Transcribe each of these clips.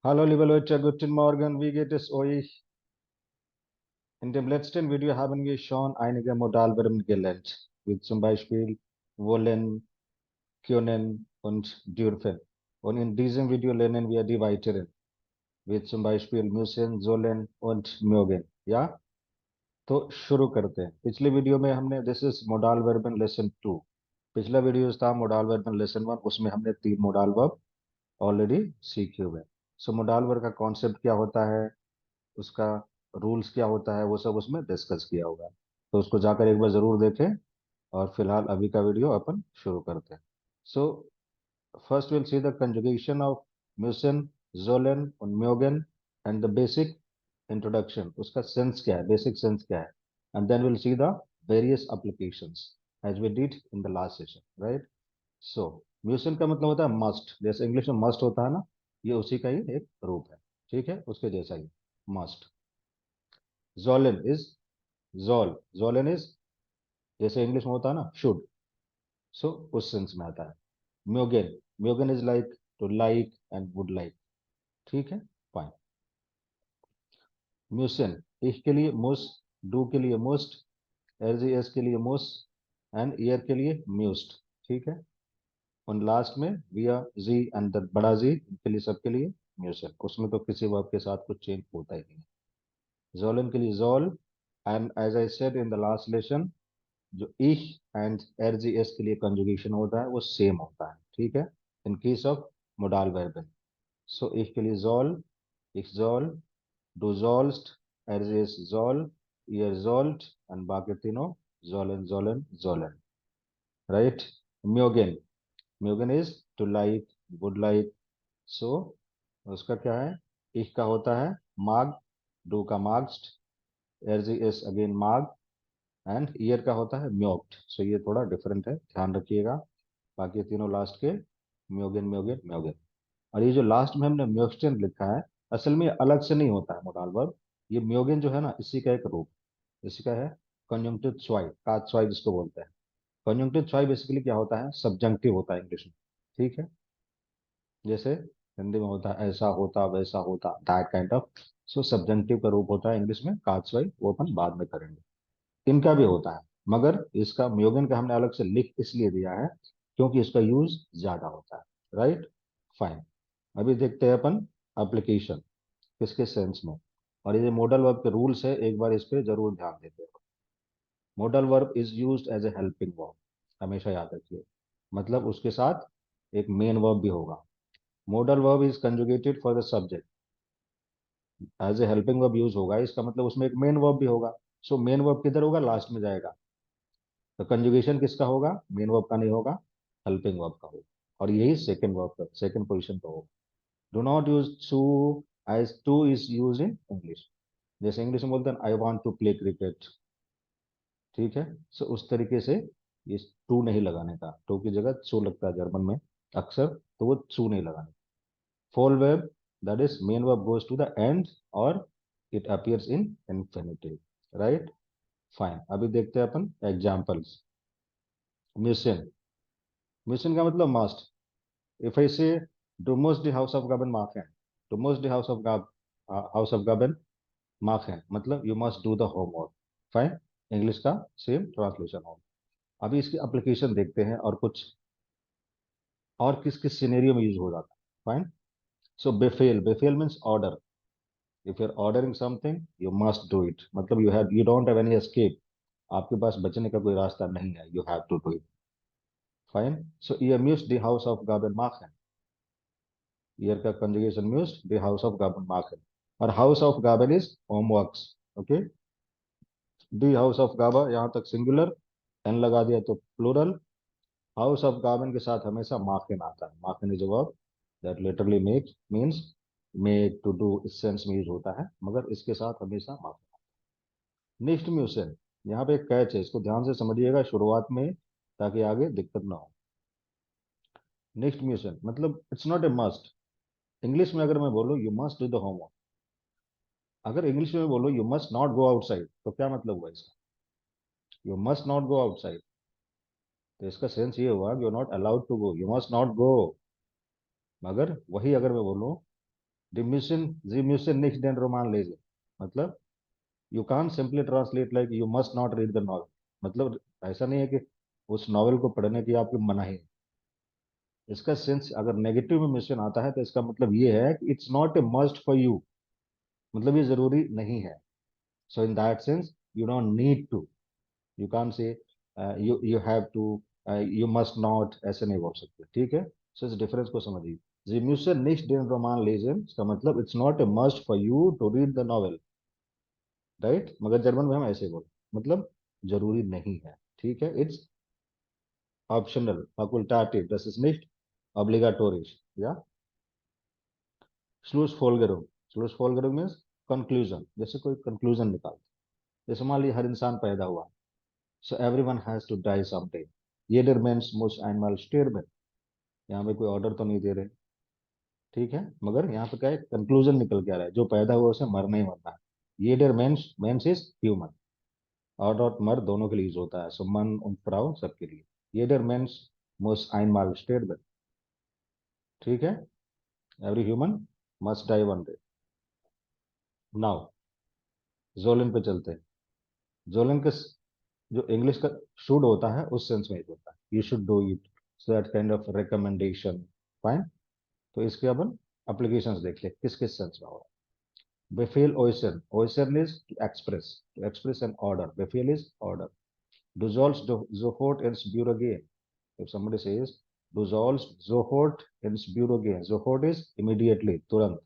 Hallo liebe Leute, guten Morgen, wie geht es euch? In dem letzten Video haben wir schon einige Modalverben gelernt, wie zum Beispiel wollen, können und dürfen. Und in diesem Video lernen wir die weiteren, wie zum Beispiel müssen, sollen und mögen. Ja, तो शुरू करते हैं। पिछले video में हमने this is modal वर्बन lesson 2। पिछला video था modal वर्बन lesson 1, उसमें हमने 3 मोडाल वर्ब ऑलरेडी सीखे हुए हैं। सो मोडाल वर्ब का कॉन्सेप्ट क्या होता है, उसका रूल्स क्या होता है, वो सब उसमें डिस्कस किया होगा। तो उसको जाकर एक बार जरूर देखें। और फिलहाल अभी का वीडियो अपन शुरू करते हैं। So first will see the conjugation of म्यूसन, जोलन और म्योगन एंड द बेसिक इंट्रोडक्शन, उसका सेंस क्या है, बेसिक सेंस क्या है। And then will see the various applications as we did in the last session, right. So म्यूसन का मतलब होता है मस्ट, जैसे इंग्लिश में मस्ट होता है ना, ये उसी का ही एक रूप है। ठीक है, उसके जैसा he must. Zollen is zol, zollen is जैसे इंग्लिश में होता है ना शुड, सो उस सेंस में आता है। म्योगन, म्योगन is like to like and would like. ठीक है, फाइन। म्यूसन, ich के लिए मुस, डू के लिए मुस्ट, एस के लिए मुस एंड ईयर के लिए म्यूस्ट। ठीक है, और लास्ट में विया जी एंड द बड़ा जी के लिए, सबके लिए म्यूसन। उसमें तो किसी वर्ब के साथ कुछ चेंज होता ही नहीं। जोलन के लिए जोल, and as I said in the last lesson, जो ich एंड RGS के लिए कंजुगेशन होता है वो सेम होता है। ठीक है, इन केस ऑफ मोडाल वर्बन। सो ich के लिए soll, ich soll, du sollst, RGS soll, ihr sollt and बाकी तीनों sollen, sollen, sollen, राइट। म्योगन, म्योगन is to like, would like. So उसका क्या है, ich का होता है माग, डू का मार्क्स्ट, RGS अगेन माग एंड ईयर का होता है म्योक्ट। सो ये थोड़ा डिफरेंट है, ध्यान रखिएगा। बाकी तीनों लास्ट के म्योगन, म्योगन, म्योगन। और ये जो लास्ट में हमने म्योक्स्टन लिखा है, असल में ये अलग से नहीं होता है मोडाल वर्ब। ये म्योगन जो है ना, इसी का एक रूप, इसी का है कंजंक्टिव च्वाई, का च्वाई जिसको बोलते हैं। कंजंक्टिव च्वाई बेसिकली क्या होता है, सब्जंक्टिव होता है इंग्लिश में। ठीक है, जैसे हिंदी में होता है ऐसा होता, वैसा होता, that kind of. So subjunctive का रूप होता है इंग्लिश में का च्वाई, वो अपन बाद में करेंगे। इनका भी होता है, मगर इसका म्योगन का हमने अलग से लिख इसलिए दिया है क्योंकि इसका यूज ज्यादा होता है, राइट। फाइन, अभी देखते हैं अपन एप्लीकेशन किसके सेंस में। और ये जो मॉडल वर्ब के रूल्स है, एक बार इस पे जरूर ध्यान देते हैं। Modal verb is used as a helping verb, हमेशा याद रखिए। मतलब उसके साथ एक मेन वर्ब भी होगा। Modal verb is conjugated for the subject, as a helping verb use होगा, इसका मतलब उसमें एक मेन वर्ब भी होगा। सो मेन वर्ब किधर होगा, लास्ट में जाएगा। तो कंजुगेशन किसका होगा, मेन वर्ब का नहीं होगा, हेल्पिंग वर्ब का होगा। और यही सेकंड वर्ब का सेकंड पोजीशन पर होगा। Do not use to, as to is use in English. जैसे इंग्लिश में बोलते हैं I want to play cricket. ठीक है, सो उस तरीके से ये टू नहीं लगाने का, टू की जगह सू लगता है जर्मन में अक्सर, तो वो सू नहीं लगाने। फॉल verb, that is main verb goes to the end और it appears in infinitive, right. Fine, अभी देखते हैं अपन एग्जाम्पल्स। मिशन, मिशन का मतलब must. If I say, du musst die Hausaufgaben machen, du musst die Hausaufgaben machen, मतलब you must do the homework। Fine, English का सेम ट्रांसलेशन हो। अभी इसकी एप्लीकेशन देखते हैं और कुछ और किस किस सिनेरियो में यूज हो जाता है। फाइन, सो बेफेल, बेफेल means order. If you are ordering something you must do it, मतलब you don't have any escape, आपके पास बचने का कोई रास्ता नहीं है, you have to do it. Fine, so ihr müsst die Hausaufgaben machen, ईयर का कंजुगेशन मीन्स द हाउस ऑफ गार्डन मार्क। और हाउस ऑफ गार्डन इज होमवर्क्स। ओके, द हाउस ऑफ गाबा यहाँ तक सिंगुलर, एन लगा दिया तो प्लूरल। हाउस ऑफ गार्डन के साथ हमेशा मार्कन आता है। मार्कन is a verb that literally make means make to do, इस सेंस में यूज होता है, मगर इसके साथ हमेशा मार्कन। नेक्स्ट म्यूसन, यहाँ पे एक कैच है, इसको ध्यान से समझिएगा शुरुआत में ताकि आगे दिक्कत ना हो। नेक्स्ट म्यूसन मतलब it's not a must. English में अगर मैं बोलूँ you must do the homework, अगर इंग्लिश में बोलो you must not go outside, तो क्या मतलब हुआ इसका, you must not go outside. तो इसका सेंस ये हुआ you are not allowed to go, you must not go. मगर वही अगर मैं बोलूँ Sie müssen nicht den Roman lesen. मतलब you can simply translate like you must not read the novel. मतलब ऐसा नहीं है कि उस नॉवल को पढ़ने की आपकी मनाही है। इसका सेंस अगर नेगेटिव में मिशन आता है तो इसका मतलब ये है कि it's not a must for you, मतलब ये जरूरी नहीं है। So in that sense you don't need to, you can say you you have to, you must not, ऐसे नहीं बोल सकते, ठीक है। सो इस डिफरेंस को समझिए। Sie müssen nicht den Roman lesen, इसका मतलब it's not a must for you to read the novel, right. मगर जर्मन में हम ऐसे बोल, मतलब जरूरी नहीं है, ठीक है। It's optional, facultative, das ist nicht obligatorisch, या Schlussfolgerung, Schlussfolgerung मीन्स कंक्लूजन, जैसे कोई कंक्लूजन निकाल, जैसे मान लीजिए हर इंसान पैदा हुआ, so everyone has to die someday, jeder Mensch muss einmal sterben, यहाँ पे कोई ऑर्डर तो नहीं दे रहे, ठीक है। मगर यहाँ पे क्या है, कंक्लूजन निकल के आ रहा है, जो पैदा हुआ उसे मरना ही मरना है। jeder Mensch, Mensch is human, और डॉट मर दोनों के लिए यूज होता है, सो मन und फ्राउ सबके लिए। jeder Mensch muss einmal sterben, ठीक है। Every human must die one day. Now जोलन पे चलते हैं। जोलन के जो इंग्लिश का शुड होता है उस सेंस में होता है, you should do it, so that kind of recommendation, fine. तो इसके अपन एप्लीकेशंस देख ले किस किस सेंस में हो रहा है। बेफेल ओइसन, ओइसन is to express an order, बेफेल is order. Du sollst sofort ins Büro gehen. If somebody says, du sollst sofort ins Büro gehen. Sofort is immediately, turant.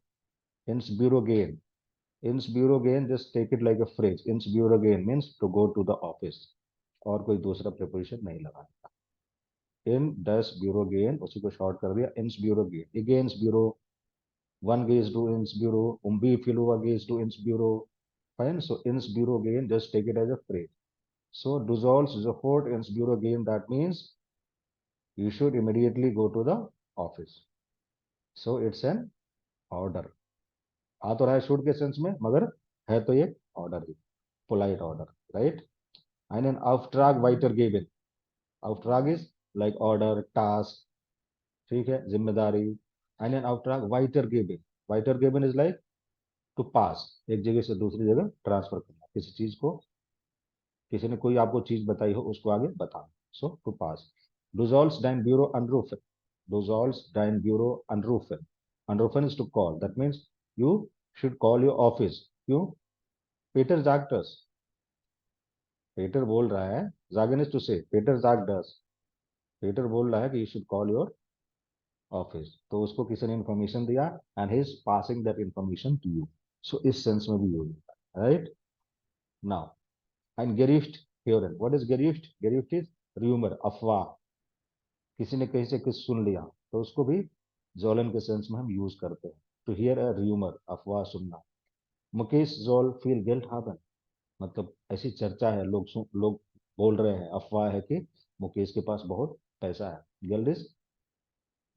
Ins Büro gehen. Ins Büro gehen, just take it like a phrase. Ins Büro gehen means to go to the office. और कोई दूसरा preposition नहीं लगाना। In das Büro gehen, उसी को short कर दिया, ins Büro gehen. Again ins Büro, wann gehst du ins Büro, wie viel Uhr gehst du ins Büro. Fine, so ins Büro gehen, just take it as a phrase. So du sollst sofort ins Büro gehen, that means you should immediately go to the office. So it's an order. आ तो रहा है should के sense में, मगर है तो ये order ही, polite order, right. einen Auftrag weitergeben, Auftrag is like order, task, ठीक है, जिम्मेदारी। einen Auftrag weitergeben, weitergeben is like to pass, एक जगह से दूसरी जगह ट्रांसफर करना, किसी चीज को, किसी ने कोई आपको चीज बताई हो उसको आगे बताना, so to pass. Du sollst dein Büro anrufen, du sollst dein Büro anrufen, anrufen is to call, that means you should call your office, क्यों, पीटर जागटस, पीटर बोल रहा है, जागन इज टू से, पीटर जागटस, पीटर बोल रहा है कि you should call your office, तो उसको किसी ने इंफॉर्मेशन दिया and he is passing that information to you, so इस सेंस में भी यूज होता है, राइट। नाउ एंड गेरिफ्ट हियरन, व्हाट इज गेरिफ्ट, गेरिफ्ट इज रूमर, अफवाह, किसी ने कहीं से कुछ सुन लिया, तो उसको भी जोलन के सेंस में हम यूज करते हैं, टू हियर अ रूमर, अफवाह सुनना। मुकेश जोल फील गिल्ट हैवन, मतलब ऐसी चर्चा है, लोग बोल रहे हैं, अफवाह है कि मुकेश के पास बहुत पैसा है, guilt is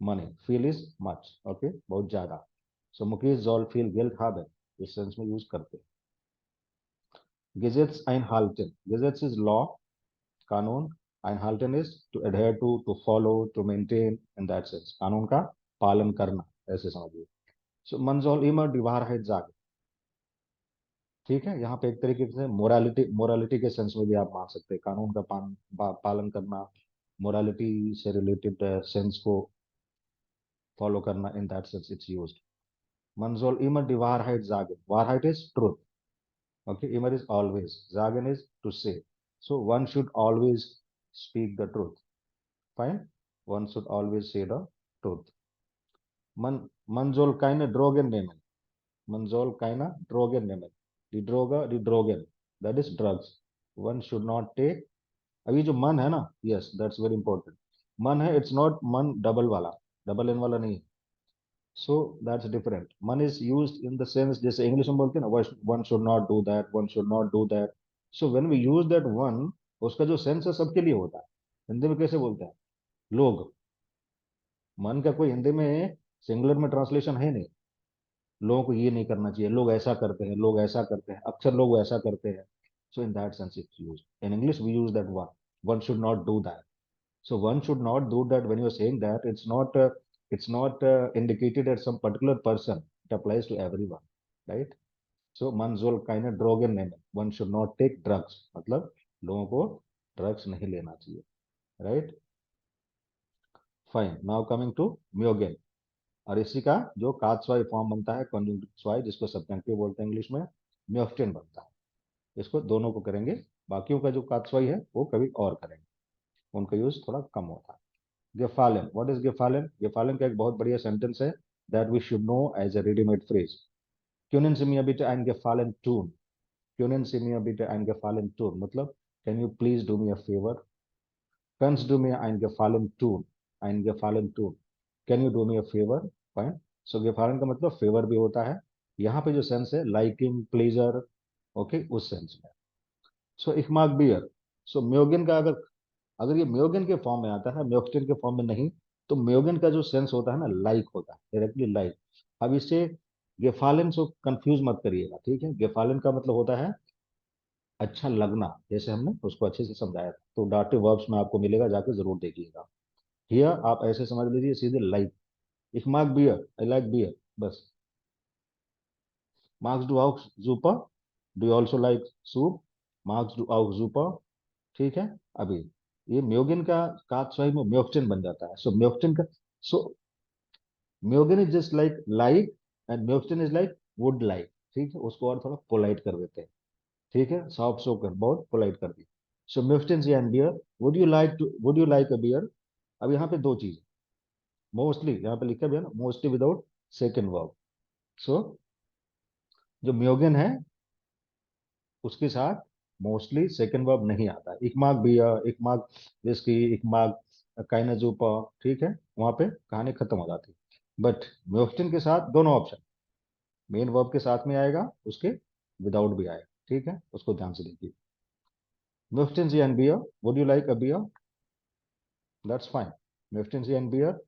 money, feel is much, okay, बहुत ज्यादा। सो मुकेश जोल फील गिल्ट हैवन, इस सेंस में यूज करते हैं। Gadgets einhalten, gadgets is law, कानून, einhalten is to adhere to follow, to maintain, in that sense कानून का पालन करना, ऐसे समझिए। सो man soll immer die Wahrheit sagen, ठीक है। यहाँ पे एक तरीके से मोरालिटी, मोरालिटी के सेंस में भी आप मान सकते हैं, कानून का पालन करना, मोरालिटी से रिलेटेड सेंस को फॉलो करना, इन that sense it's used. man soll immer die Wahrheit sagen, Wahrheit is truth, okay, immer is always, sagen is to say, so one should always speak the truth, fine, one should always say the truth. Man soll keine Drogen nehmen, man soll keine Drogen nehmen, die Droge, die Drogen, that is drugs, one should not take। अभी जो मन है ना, yes that's very important, मन है, it's not मन double वाला, double N वाला नहीं, सो दैट्स डिफरेंट। मन is used in the sense, जैसे इंग्लिश में बोलते हैं ना, one should not do that, one should not do that, so when we use that one, उसका जो सेंस है सबके लिए होता है। हिंदी में कैसे बोलते हैं लोग, मन का कोई हिंदी में सिंगुलर में ट्रांसलेशन है नहीं, लोगों को ये नहीं करना चाहिए, लोग ऐसा करते हैं, लोग ऐसा करते हैं, अक्सर लोग ऐसा करते हैं, so in that sense it's used in English, we use that one, one should not do that. So one should not do that when you are saying that. It's not indicated at some particular person. It applies to everyone, right? So मन सोल keine Drogen nehmen, one should not take drugs, मतलब लोगों को drugs नहीं लेना चाहिए, right? Fine, now coming to म्योगेन। और इसी का जो कात्स्वाई फॉर्म बनता है, कॉन्जुंक्टिव स्वाई, जिसको सब्जेक्टिव बोलते हैं इंग्लिश में, म्योक्टेन बनता है। इसको दोनों को करेंगे, बाकियों का जो कात्स्वाई है वो कभी और करेंगे, उनका यूज थोड़ा कम होता है। गेफालन, व्हाट इज गेफालन? गेफालन का एक बहुत बढ़िया सेंटेंस है that we should know as a readymade phrase. Können Sie mir bitte einen Gefallen tun? Können Sie mir bitte einen Gefallen tun? मतलब can you please do me a favor? Kannst du mir einen Gefallen tun? Einen Gefallen tun. Can you do me a favor? Fine. So Gefallen का मतलब favour भी होता है। यहाँ पे जो sense है लाइकिंग, प्लेजर, ओके, उस सेंस में। सो ich mag beer. सो म्योगन का अगर अगर ये म्योगन के फॉर्म में आता है, म्योक्टेन के फॉर्म में नहीं, तो म्योगन का जो सेंस होता है ना, लाइक होता है, डायरेक्टली लाइक। अब इससे गेफालन से कंफ्यूज मत करिएगा, ठीक है? गेफालन का मतलब होता है अच्छा लगना, जैसे हमने उसको अच्छे से समझाया था। तो डाटिव वर्ब्स में आपको मिलेगा, जाके जरूर देखिएगा। हियर आप ऐसे समझ लीजिए सीधे लाइक, इफ मार्क बियर, आई लाइक बियर, बस। मार्क्स डू आउट सुपर, do you also like soup? मार्क्स डू आउट सुपर, ठीक है? अभी ये म्योगिन का कातस्वाई में म्योक्टेन बन जाता है। सो म्योक्टेन का, सो म्योगिन इज जस्ट लाइक एंड म्योक्टेन इज लाइक वुड लाइक, ठीक है? उसको और थोड़ा पोलाइट कर देते हैं, ठीक है? सॉफ्ट सो कर बहुत पोलाइट कर दी। सो म्योक्टेन एंड बियर, would you like a beer? अब यहाँ पे दो चीज, मोस्टली यहाँ पे लिखा भी है ना, मोस्टली विदाउट सेकेंड वर्ब। सो जो म्योगन है उसके साथ मोस्टली सेकेंड वर्ब नहीं आता। इकमाग बियर, इकमाग विस्की, इकमाग काइनाजूपा, ठीक है? वहां पे कहानी खत्म हो जाती है। बट म्योक्टिन के साथ दोनों ऑप्शन, मेन वर्ब के साथ में आएगा, उसके विदाउट भी आएगा, ठीक है? उसको ध्यान से देखिए। म्योक्टिन जी एंड बियर, would you like a beer? That's fine. म्योक्टिन जी एंड बियर,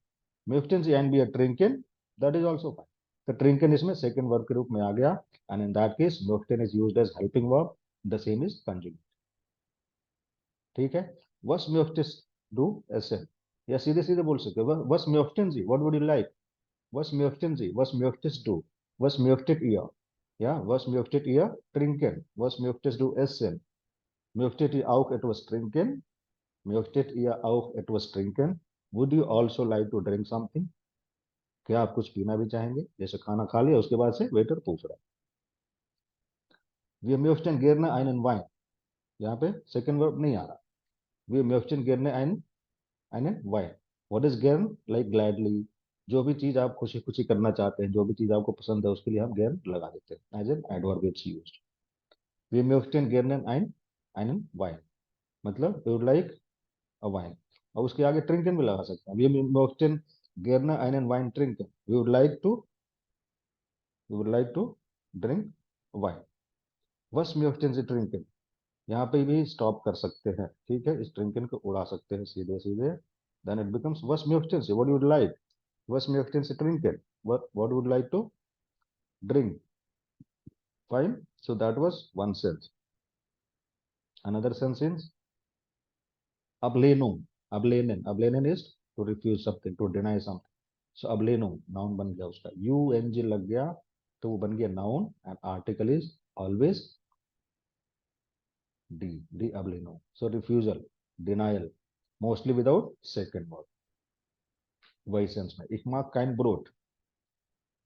म्योक्टिन जी एंड बियर ट्रिंकिन, दैट इज ऑल्सो फाइन। तो ट्रिंकन इसमें सेकंड वर्ब के रूप में आ गया, एंड इन दैट केस म्योक्टेन is used as helping verb, the same is conjugate, ठीक है? वस म्योक्टिस डू ऐसे, या सीधे सीधे बोल सकते हो, वस म्योक्टेन जी, व्हाट वुड यू लाइक? वस म्योक्टेन जी, वस म्योक्टिस डू, वस म्योक्टेट ईयर, या वस म्योक्टेट ईयर ट्रिंकन, वस म्योक्टिस डू एसेन, म्योक्टेट ईयर auch etwas trinken, म्योक्टेट ईयर auch etwas trinken, would you also like to drink something? क्या आप कुछ पीना भी चाहेंगे? जैसे खाना खा लिया उसके बाद से वेटर पूछ रहा है। Wir möchten gerne einen Wein, यहाँ पे सेकंड वर्ब नहीं आ रहा। Wir möchten gerne einen Wein. What is gern? Like gladly, जो भी चीज आप खुशी खुशी करना चाहते हैं, जो भी चीज आपको पसंद है, उसके लिए हम gern लगा देते हैं, as an adverb it's used. Wir möchten gerne einen Wein, मतलब we would like a wine। और उसके आगे trinken भी लगा सकते हैं। Wir möchten gerne einen Wein trinken, we would like to drink wine। Was möchten Sie trinken? यहाँ पे भी स्टॉप कर सकते हैं, ठीक है? इस ट्रिंकन को उड़ा सकते हैं सीधे सीधे। देन इट बिकम्स वस म्योक्टेन से, व्हाट वुड लाइक? वस म्योक्टेन से ट्रिंकन, what would like to drink? Fine, so that was one sense. Another sense is अबलेनुम, अबलेनन is to refuse something, to deny something. So अबलेनुम नाउन बन गया, उसका यू एन जी लग गया तो वो बन गया noun, and article is always डी अबलेनुम। So refusal, denial, mostly without second verb, वही सेंस में। Ich mag kein Brot,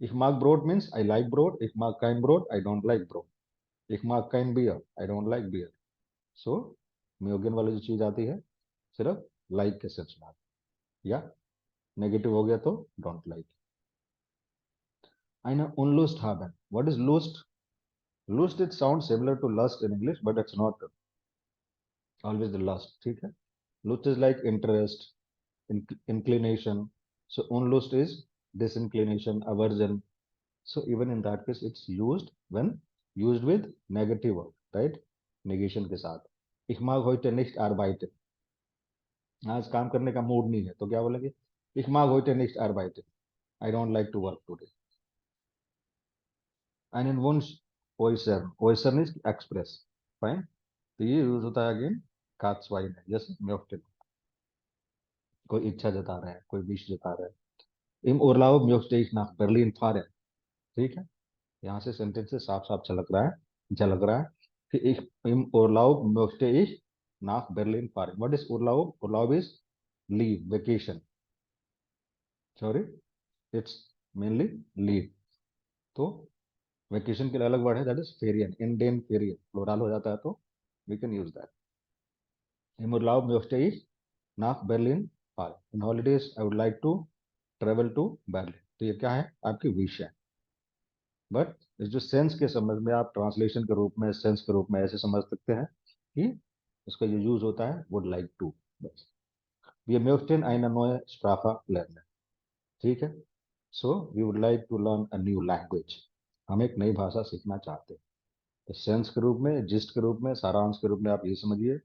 ich mag Brot means I like Brot, ich mag kein Brot, I don't like Brot, ich mag kein Bier, I don't like beer। सो म्योगन वाली जो चीज आती है सिर्फ like के sense में आती है, या नेगेटिव हो गया तो don't like. Eine Unlust haben, what is lust? Lust, it sounds similar to lust in English, but it's not always the lust, ठीक है? Lust is like interest, inclination, so unlust is disinclination, aversion। So even in that case, it's used when used with negative verb, right? Negation के साथ। Ich mag heute nicht arbeiten, आज काम करने का mood नहीं है, तो क्या बोलेंगे? Ich mag heute nicht arbeiten, I don't like to work today। Einen Wunsch äußern, äußern is express, fine। तो ये यूज होता है अगेन कात्स्वाई में, जैसे म्योक्टेन, कोई इच्छा जता रहा है, कोई विश जता रहा है। Im Urlaub möchte ich nach Berlin fahren, ठीक है, यहाँ से सेंटेंस से साफ साफ झलक रहा है कि ich im Urlaub möchte ich nach Berlin fahren. What is Urlaub? Urlaub is leave, vacation. Sorry, it's mainly leave. तो वेकेशन के लिए अलग वर्ड है, दैट इज फेरियन, इंडियन फेरियन, प्लुरल हो जाता है तो we can use that. Im Urlaub möchte ich nach Berlin fahren. In holidays I would like to travel to Berlin. तो ये क्या है, आपकी विश है. बट इस जो सेंस के समझ में आप ट्रांसलेशन के रूप में, सेंस के रूप में ऐसे समझ सकते हैं कि इसका जो यूज होता है वुड लाइक टू, बस. Wir möchten eine neue Sprache lernen. ठीक है, so we would like to learn a new language. हम एक नई भाषा सीखना चाहते हैं. तो सेंस के रूप में, जिस्ट के रूप में, सारांश के रूप में आप ये समझिए,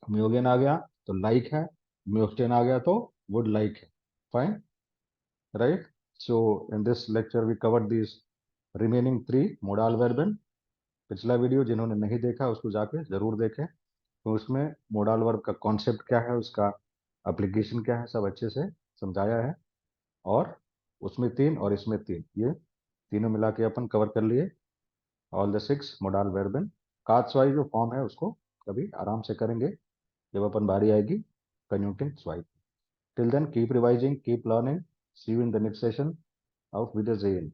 म्योगेन आ गया तो लाइक है, म्योस्टेन आ गया तो वुड लाइक है. Fine, right. So in this lecture we covered this remaining 3 मोडाल वर्बन. पिछला वीडियो जिन्होंने नहीं देखा उसको जाके जरूर देखें, तो उसमें मोडाल वर्ब का कॉन्सेप्ट क्या है, उसका एप्लीकेशन क्या है, सब अच्छे से समझाया है. और उसमें 3 और इसमें 3, ये तीनों मिला के अपन कवर कर लिए ऑल द 6 मोडाल वर्बन. काज वाइज जो फॉर्म है उसको कभी आराम से करेंगे जब अपन बारी आएगी कंजंक्टिव स्वाइप. Till then keep revising, keep learning. See you in the next session of with the Zain.